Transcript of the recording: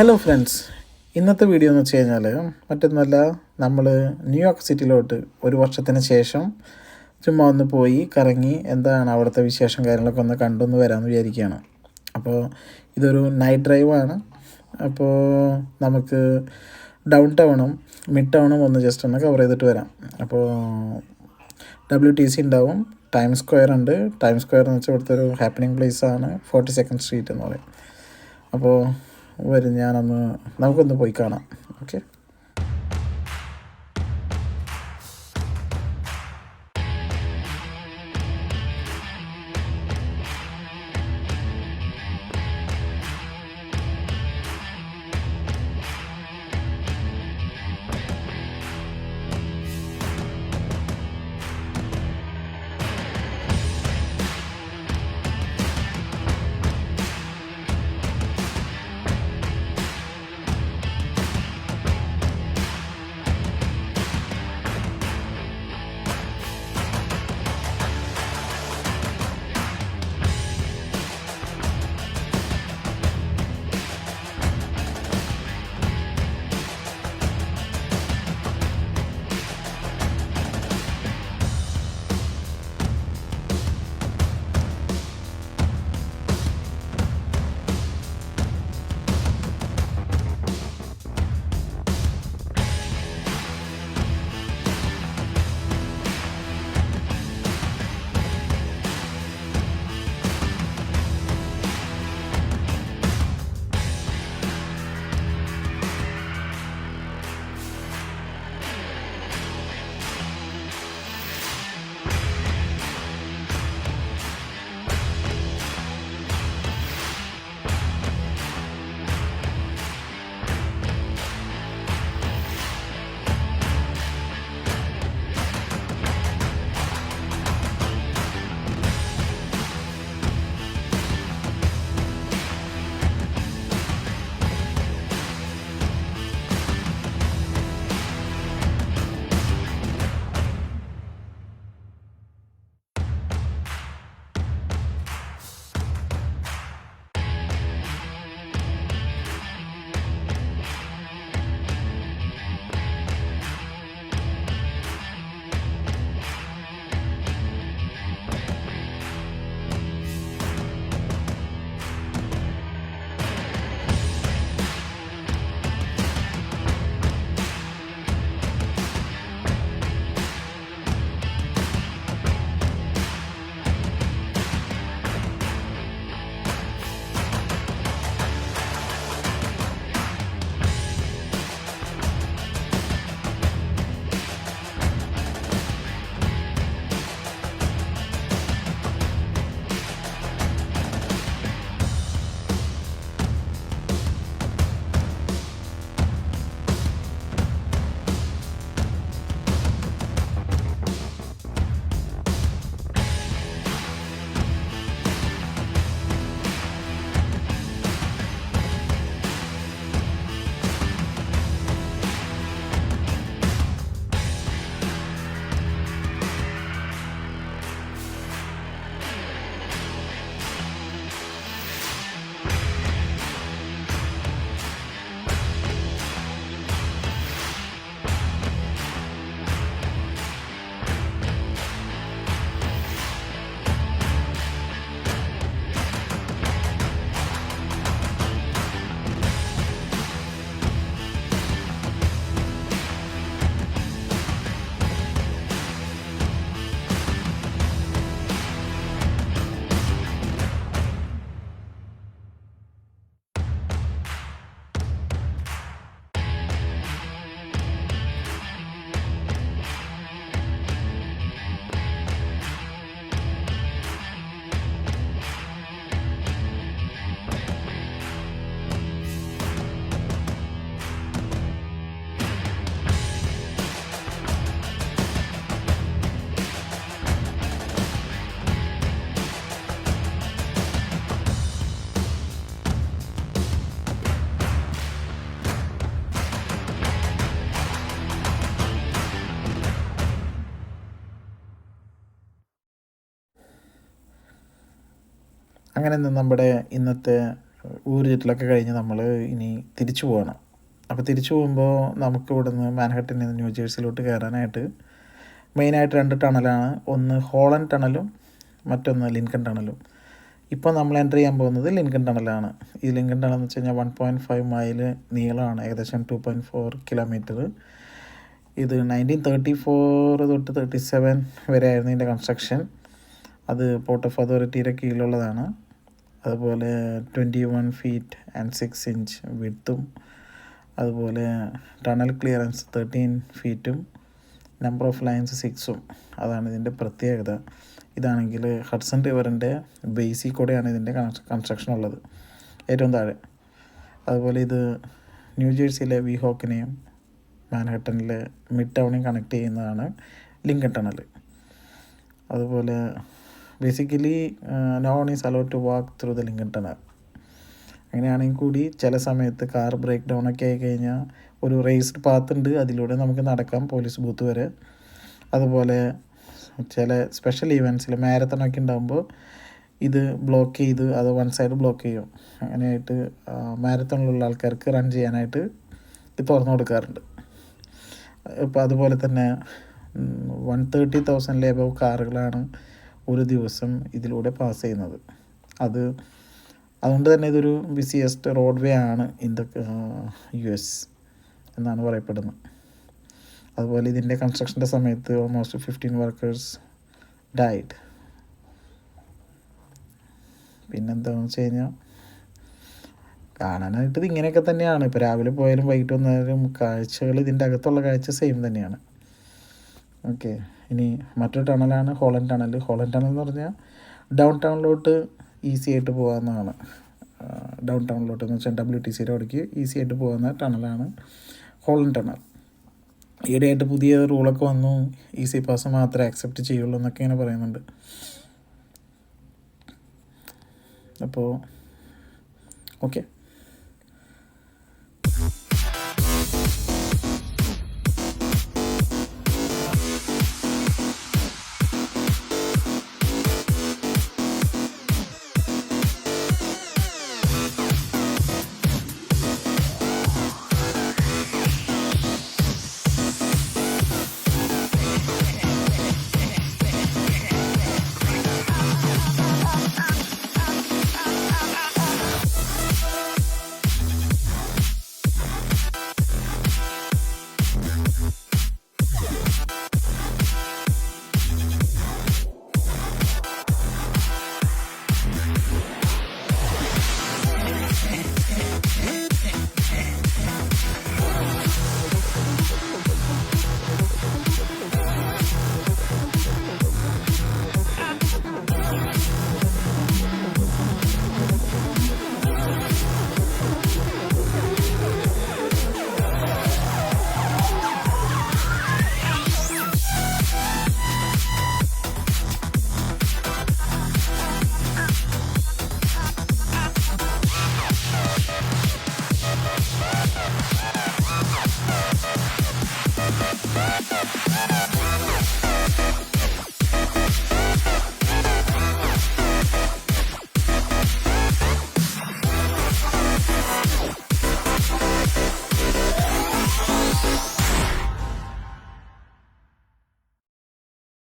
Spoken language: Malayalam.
ഹലോ ഫ്രണ്ട്സ്, ഇന്നത്തെ വീഡിയോ എന്ന് വെച്ച് കഴിഞ്ഞാൽ മറ്റൊന്നുമല്ല, നമ്മൾ ന്യൂയോർക്ക് സിറ്റിയിലോട്ട് ഒരു വർഷത്തിന് ശേഷം ചുമ്മാ ഒന്ന് പോയി കറങ്ങി എന്താണ് അവിടുത്തെ വിശേഷം കാര്യങ്ങളൊക്കെ ഒന്ന് കണ്ടൊന്ന് വരാമെന്ന് വിചാരിക്കുകയാണ്. അപ്പോൾ ഇതൊരു നൈറ്റ് ഡ്രൈവാണ്. അപ്പോൾ നമുക്ക് ഡൗൺ ടൗണും മിഡ് ടൗണും ഒന്ന് ജസ്റ്റ് ഒന്ന് കവർ ചെയ്തിട്ട് വരാം. അപ്പോൾ WTC ഉണ്ടാവും, ടൈം സ്ക്വയർ ഉണ്ട്. ടൈം സ്ക്വയർ എന്ന് വെച്ചാൽ ഇവിടുത്തെ ഒരു ഹാപ്പനിങ് പ്ലേസാണ്, 42nd സ്ട്രീറ്റ് എന്ന് പറയും. അപ്പോൾ വരും, നമുക്കൊന്ന് പോയി കാണാം. ഓക്കെ. അങ്ങനെ നമ്മുടെ ഇന്നത്തെ ഊർജറ്റിലൊക്കെ കഴിഞ്ഞ് നമ്മൾ ഇനി തിരിച്ചു പോകണം. അപ്പോൾ തിരിച്ചു പോകുമ്പോൾ നമുക്ക് ഇവിടുന്ന് മാൻഹട്ടനിൽ നിന്ന് ന്യൂജേഴ്സിയിലോട്ട് കയറാനായിട്ട് മെയിനായിട്ട് 2 ടണലാണ്. ഒന്ന് ഹോളണ്ട് ടണലും മറ്റൊന്ന് ലിൻകൺ ടണലും. ഇപ്പോൾ നമ്മൾ എൻ്റർ ചെയ്യാൻ പോകുന്നത് ലിൻകൺ ടണലാണ്. ഈ ലിൻകൺ ടണൽ എന്ന് വെച്ച് കഴിഞ്ഞാൽ 1.5 മൈൽ നീളമാണ്, ഏകദേശം 2.4 കിലോമീറ്റർ. ഇത് 1934 തൊട്ട് 37 വരെ ആയിരുന്നു ഇതിൻ്റെ കൺസ്ട്രക്ഷൻ. അത് പോർട്ട് ഓഫ് അതോറിറ്റിയുടെ കീഴിലുള്ളതാണ്. അതുപോലെ 21 ഫീറ്റ് ആൻഡ് 6 ഇഞ്ച് വിഡ്ത്തും, അതുപോലെ ടണൽ ക്ലിയറൻസ് 13 ഫീറ്റും, നമ്പർ ഓഫ് ലൈൻസ് 6ഉം. അതാണ് ഇതിൻ്റെ പ്രത്യേകത. ഇതാണെങ്കിൽ ഹഡ്സൺ റിവറിൻ്റെ ബേസിൽ കൂടെയാണ് ഇതിൻ്റെ കൺസ്ട്രക്ഷൻ ഉള്ളത്, ഏറ്റവും താഴെ. അതുപോലെ ഇത് ന്യൂജേഴ്സിയിലെ വീഹോക്കിനെയും മാൻഹട്ടനിലെ മിഡ് ടൗണെയും കണക്ട് ചെയ്യുന്നതാണ് ലിങ്കൺ ടണൽ. അതുപോലെ basically no one is allowed to walk through the Lincoln tunnel. അങ്ങനെയാണെങ്കിൽ കൂടി ചില സമയത്ത് കാർ ബ്രേക്ക് ഡൗൺ ഒക്കെ ആയി കഴിഞ്ഞാൽ ഒരു റേസ്ഡ് പാത്ത് ഉണ്ട്, അതിലൂടെ നമുക്ക് നടക്കാം പോലീസ് ബൂത്ത് വരെ. അതുപോലെ ചില സ്പെഷ്യൽ ഈവൻറ്റ്സിൽ മാരത്തണൊക്കെ ഉണ്ടാകുമ്പോൾ ഇത് ബ്ലോക്ക് ചെയ്ത് അത് വൺ സൈഡ് ബ്ലോക്ക് ചെയ്യും. അങ്ങനെയായിട്ട് മാരത്തണിലുള്ള ആൾക്കാർക്ക് റൺ ചെയ്യാനായിട്ട് ഇത് തുറന്നു കൊടുക്കാറുണ്ട്. ഇപ്പോൾ അതുപോലെ തന്നെ 130,000 എബവ് കാറുകളാണ് ഒരു ദിവസം ഇതിലൂടെ പാസ് ചെയ്യുന്നത്. അതുകൊണ്ട് തന്നെ ഇതൊരു ബിസിയസ്റ്റ് റോഡ് വേ ആണ് ഇൻ ദ US എന്നാണ് പറയപ്പെടുന്നത്. അതുപോലെ ഇതിൻ്റെ കൺസ്ട്രക്ഷൻ്റെ സമയത്ത് ഓൾമോസ്റ്റ് 15 വർക്കേഴ്സ് ഡൈഡ്. പിന്നെന്താണെന്ന് വെച്ച് കഴിഞ്ഞാൽ കാണാനായിട്ട് ഇത് ഇങ്ങനെയൊക്കെ തന്നെയാണ്. ഇപ്പോൾ രാവിലെ പോയാലും വൈകിട്ട് വന്നാലും കാഴ്ചകൾ ഇതിൻ്റെ അകത്തുള്ള കാഴ്ച സെയിം തന്നെയാണ്. ഓക്കെ, ഇനി മറ്റൊരു ടണലാണ് ഹോളണ്ട് ടണൽ. ഹോളണ്ട് ടണൽ എന്ന് പറഞ്ഞാൽ ഡൗൺ ടൗണിലോട്ട് ഈസി ആയിട്ട് പോകാവുന്നതാണ്. ഡൗൺ ടൗണിലോട്ട് എന്ന് വെച്ചാൽ WTCയുടെ അവിടേക്ക് ഈസി ആയിട്ട് പോകുന്ന ടണലാണ് ഹോളണ്ട് ടണൽ. ഈയിടെയായിട്ട് പുതിയ റൂളൊക്കെ വന്നു, ഈസി പാസ് മാത്രമേ അക്സെപ്റ്റ് ചെയ്യുള്ളൂ എന്നൊക്കെ ഇങ്ങനെ പറയുന്നുണ്ട്. അപ്പോൾ ഓക്കെ.